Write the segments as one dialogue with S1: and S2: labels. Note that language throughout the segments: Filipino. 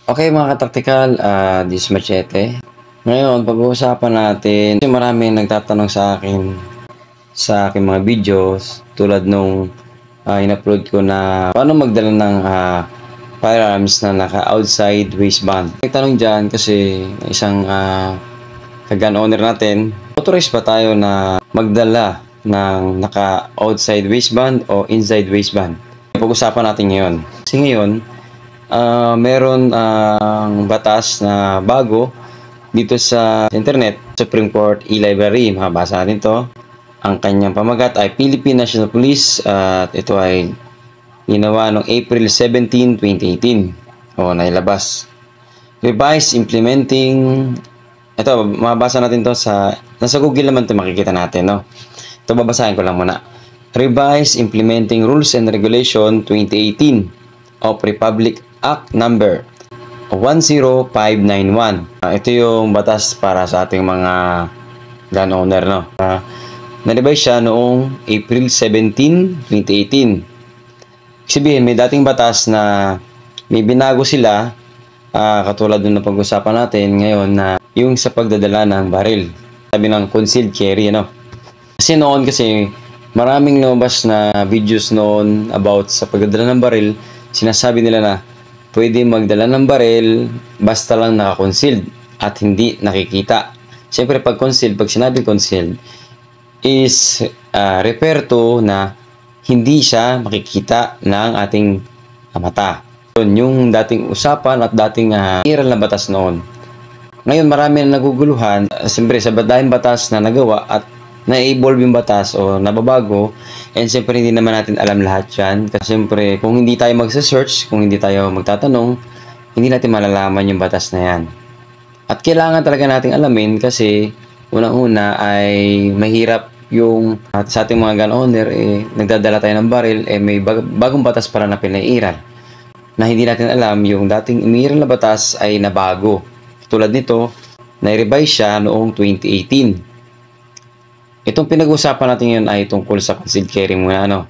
S1: Okay mga kataktikal, this is Machete. Ngayon, pag-uusapan natin, kasi marami nagtatanong sa akin sa aking mga videos tulad nung in-upload ko na paano magdala ng firearms na naka-outside waistband. May tanong dyan kasi isang ka-gun owner natin, authorized ba tayo na magdala ng naka-outside waistband o inside waistband? Pag-usapan natin ngayon. Kasi ngayon, meron ang batas na bago dito sa internet, Supreme Court e-library. Makabasa natin to. Ang kanyang pamagat ay Philippine National Police at ito ay ginawa noong April 17, 2018 o nailabas. Revised implementing, ito mabasa natin to nasa Google naman to, makikita natin, no? Ito babasahin ko lang muna. Revised Implementing Rules and Regulation 2018 of Republic Act number 10591. Ito yung batas para sa ating mga gun owner, no? Na-revise siya noong April 17, 2018. Sabihin, may dating batas na may binago sila, katulad nung napag-usapan natin ngayon na yung sa pagdadala ng baril. Sabi ng concealed carry, no? Kasi noon maraming lumabas na videos noon about sa pagdadala ng baril. Sinasabi nila na pwede magdala ng baril basta lang naka-concealed at hindi nakikita. Siyempre pag concealed, pag sinabi concealed, is refer to na hindi siya makikita ng ating mata. Yun yung dating usapan at dating iral na batas noon. Ngayon marami na naguguluhan, siyempre sa dahil batas na nagawa at na-evolve yung batas o nababago, and siyempre hindi naman natin alam lahat yan. Kasi siyempre kung hindi tayo magsa-search, kung hindi tayo magtatanong, hindi natin malalaman yung batas na yan. At kailangan talaga nating alamin kasi unang-una ay mahirap yung sa ating mga gun owner, nagdadala tayo ng baril, may bagong batas para na pinairal na hindi natin alam yung dating iniral na batas ay nabago. Tulad nito, na-revise siya noong 2018. Itong pinag-usapan natin ngayon ay tungkol sa concealed carry muna, ano?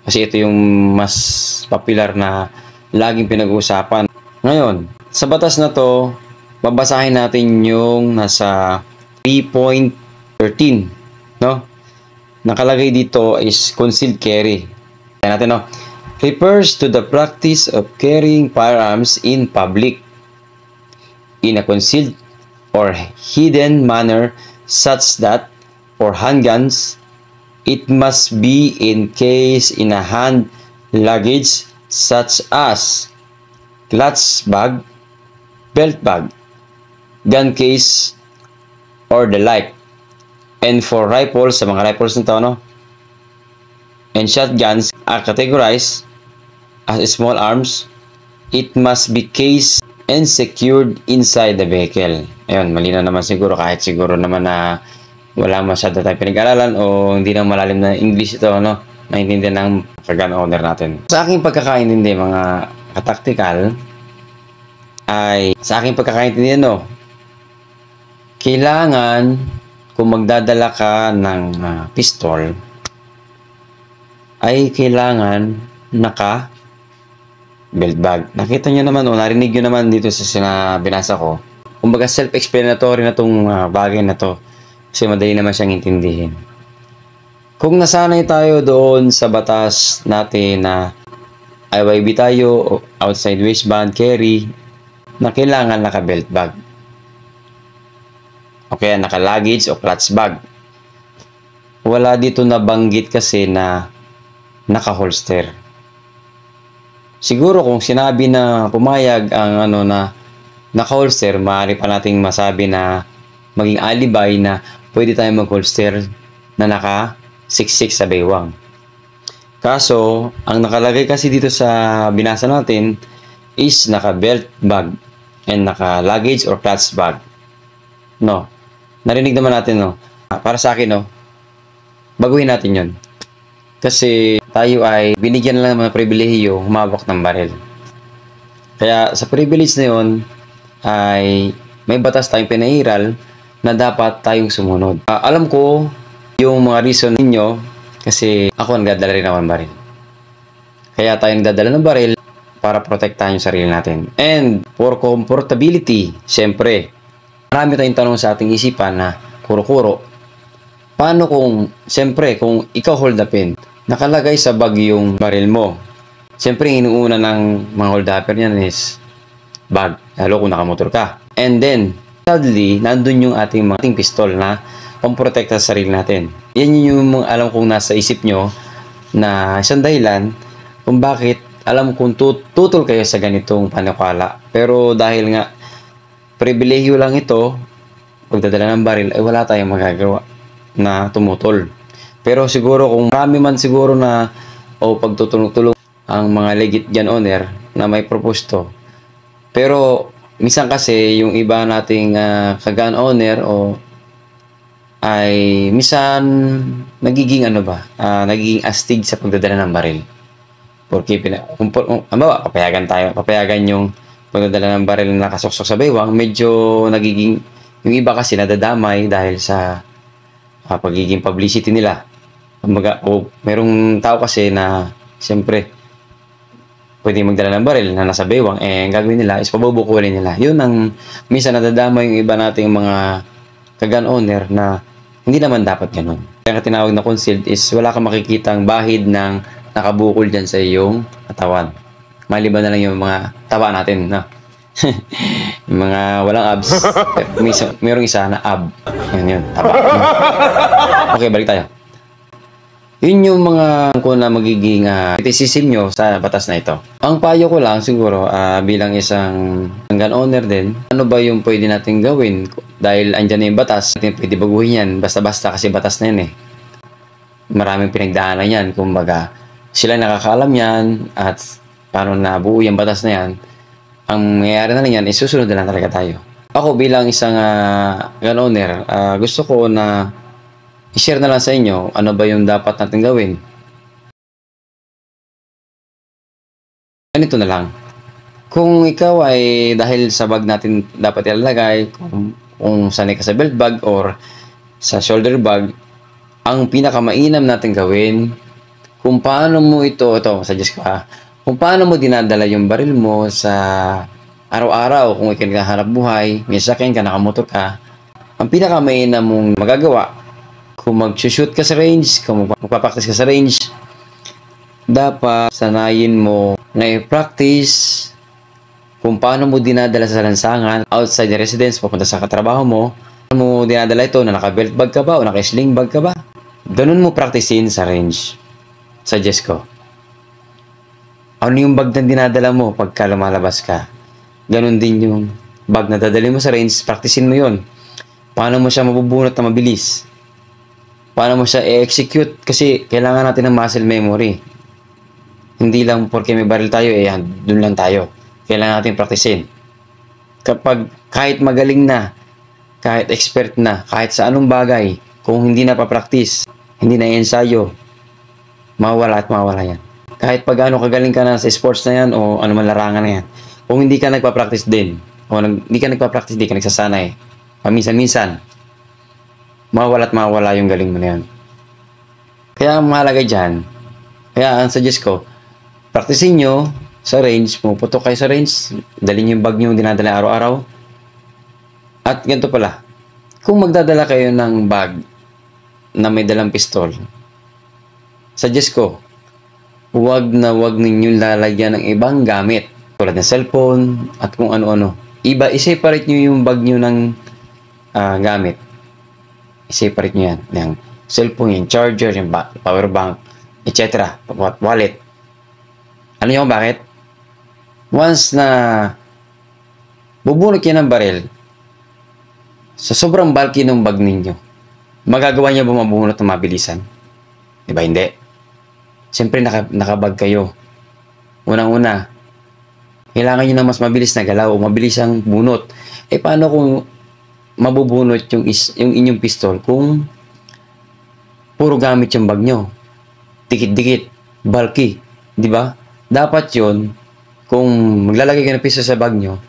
S1: Kasi ito yung mas popular na laging pinag-uusapan. Ngayon, sa batas na to, babasahin natin yung nasa 3.13, no? Nakalagay dito is concealed carry. Kaya natin, no? Refers to the practice of carrying firearms in public in a concealed or hidden manner such that for handguns, it must be encased in a hand luggage such as clutch bag, belt bag, gun case, or the like. And for rifles, sa mga rifles nito, no? And shotguns are categorized as small arms. It must be cased and secured inside the vehicle. Ayun, malinaw naman siguro, kahit siguro naman na wala masyado tayong pinag-aralan o hindi na malalim na English ito, no? Naintindihan ng gun owner natin. Sa aking pagkakaintindi, mga kataktikal, ay sa aking pagkakaintindi, no? Kailangan kung magdadala ka ng pistol, ay kailangan naka belt bag. Nakita nyo naman, o narinig nyo naman dito sa binasa ko. Kumbaga self-explanatory na itong bagay na to. Kasi madali naman siyang intindihin. Kung nasanay tayo doon sa batas natin na IYB tayo, outside waistband carry, na kailangan naka-belt bag. O kaya naka-luggage o clutch bag. Wala dito nabanggit kasi na naka-holster. Siguro kung sinabi na pumayag ang na naka-holster, maaari pa nating masabi na maging alibay na pwede tayong mag-holster na naka-66 sa baywang. Kaso, ang nakalagay kasi dito sa binasa natin is naka-belt bag and naka-luggage or clutch bag. No? Narinig naman natin, no? Para sa akin, no? Baguhin natin yon. Kasi tayo ay binigyan lang ng mga pribilehiyo humawak ng baril. Kaya sa privilege na yon ay may batas tayong pinairal na dapat tayong sumunod. Alam ko yung mga reason ninyo kasi ako nagdadala rin ako ng baril. Kaya tayo nagdadala ng baril para protektahan yung sarili natin. And for comfortability, syempre, marami tayong tanong sa ating isipan na kuro-kuro. Paano kung, syempre, kung ikaw hold upin, nakalagay sa bag yung baril mo. Syempre, inuuna ng mga hold upper niyan is bag, lalo kung nakamotor ka. And then, sadly, nandun yung ating pistol na pamprotekta sa sarili natin. Yan yung alam kong nasa isip nyo na isang dahilan kung bakit alam kong tutol kayo sa ganitong panukala. Pero dahil nga pribilehyo lang ito, pagdadala ng baril, ay wala tayong magagawa na tumutol. Pero siguro kung marami man siguro na pagtutulong-tulong ang mga legit gun owner na may propusto. Pero minsan kasi yung iba nating ka-gun owner ay minsan nagiging nagiging astig sa pagdadala ng baril. Porque papayagan yung pagdadala ng baril na nakasuksok sa baywang, medyo nagiging, yung iba kasi nadadamay dahil sa pagiging publicity nila. Merong tao kasi na siyempre pwede magdala ng baril na nasa baywang, ang gagawin nila is pabubukulin nila. Yun ang minsan nadadamay yung iba nating mga ka-gun owner na hindi naman dapat ganun. Kaya tinawag na concealed is wala kang makikitang bahid ng nakabukol dyan sa iyong katawan. Maliban na lang yung mga taba natin, no? Yung mga walang abs. Merong isa na ab. Yun, taba. Okay, balik tayo. Yun yung mga kung na magiging criticism nyo sa batas na ito. Ang payo ko lang siguro bilang isang gun owner din, ano ba yung pwede natin gawin? Dahil andyan na yung batas, natin pwede baguhin yan. Basta-basta kasi batas na yan eh. Maraming pinagdaanan yan. Kumbaga, sila nakakaalam yan at paano nabuo yung batas na yan. Ang mayayari na lang yan, isusunod na lang talaga tayo. Ako bilang isang gun owner, gusto ko na i-share na lang sa inyo ano ba yung dapat natin gawin. Ganito na lang. Kung ikaw ay dahil sa bag natin dapat ilalagay, kung sanay ka sa belt bag or sa shoulder bag, ang pinakamainam natin gawin, kung paano mo suggest ko kung paano mo dinadala yung baril mo sa araw-araw, kung ikaw naghahanap buhay, may sakyan ka, nakamotor ka, ang pinakamainam mong magagawa, kung mag-shoot ka sa range, kung magpapractice ka sa range, dapat sanayin mo na i-practice kung paano mo dinadala sa lansangan, outside the residence, papunta sa katrabaho mo, paano mo dinadala ito, na naka-belt bag ka ba o naka-sling bag ka ba? Ganun mo practicein sa range. Suggest ko. Ano yung bag na dinadala mo pagka lumalabas ka? Ganun din yung bag na dadali mo sa range, practicein mo yun. Paano mo siya mabubunot na mabilis? Paano mo siya i-execute? Kasi kailangan natin ng muscle memory. Hindi lang porque may baril tayo, dun lang tayo. Kailangan natin practicein. Kapag kahit magaling na, kahit expert na, kahit sa anong bagay, kung hindi na pa-practice, hindi na ensayo, mawala at mawala yan. Kahit pag ano kagaling ka na sa sports na yan o ano man larangan na yan, kung hindi ka nagpa-practice din, o hindi ka nagpa-practice, hindi ka nagsasanay, paminsan-minsan, mawala at mawala yung galing mo na yan. Kaya ang mahalaga dyan, kaya ang suggest ko, practicein nyo sa range, pumuputok kayo sa range, dalhin yung bag nyo dinadala araw-araw. At ganito pala, kung magdadala kayo ng bag na may dalang pistol, suggest ko, huwag ninyong lalagyan ng ibang gamit tulad ng cellphone at kung ano-ano. I-separate nyo yung bag nyo ng gamit. I-separate nyo yan. Yung cellphone, yung charger, yung power bank, etc. Wallet. Ano nyo bakit? Once na bubunot kayo ng baril, sa sobrang bulky ng bag ninyo, magagawa niya ba mabunot ng mabilisan? Diba hindi? Siyempre nakabag kayo. Unang-una, kailangan nyo ng mas mabilis na galaw o mabilis ang bunot. Paano kung mabubunot yung inyong pistol kung puro gamit yung bag nyo? Dikit-dikit, bulky, di ba? Dapat yon kung maglalagay kayo ng pistol sa bag nyo,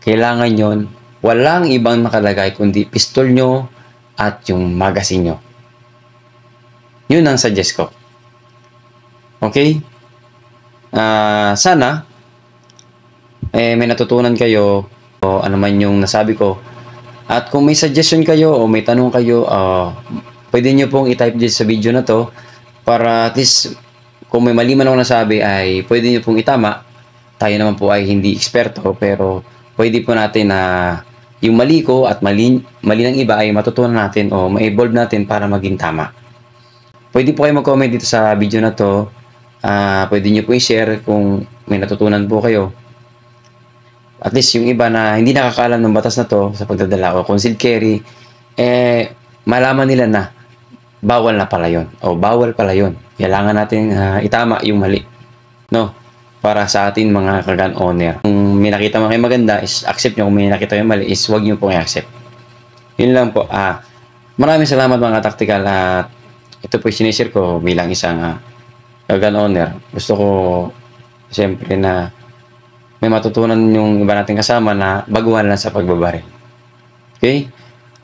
S1: kailangan yon walang ibang nakalagay kundi pistol nyo at yung magazine nyo. Yun ang suggest ko. Okay? Sana may natutunan kayo o ano man yung nasabi ko. At kung may suggestion kayo o may tanong kayo, pwede nyo pong i-type dyan sa video na to para at least kung may mali man ako nasabi ay pwede nyo pong itama. Tayo naman po ay hindi eksperto pero pwede po natin na yung mali ko at mali ng iba ay matutunan natin o ma-evolve natin para maging tama. Pwede po kayo mag-comment dito sa video na to. Pwede nyo po i-share kung may natutunan po kayo. At least yung iba na hindi nakakaalam ng batas na to sa pagdadala o concealed carry, malaman nila na bawal na pala yun o bawal pala yun. Kailangan natin itama yung mali, no? Para sa atin mga ka-gun owner. Kung may nakita mo kayo maganda, is accept nyo. Kung may nakita yung mali, is huwag nyo pong i-accept. Yun lang po. Maraming salamat mga tactical at ito po yung sinishare ko bilang isang gun owner. Gusto ko siyempre na may matutunan yung iba nating kasama na baguhan lang sa pagbabaril. Okay?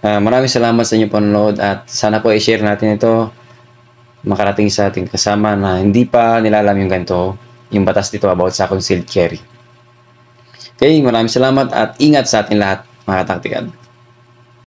S1: Maraming salamat sa inyong panonood at sana po i-share natin ito makarating sa ating kasama na hindi pa nilalam yung ganito, yung batas dito about sa concealed carry. Okay? Maraming salamat at ingat sa ating lahat mga tactical.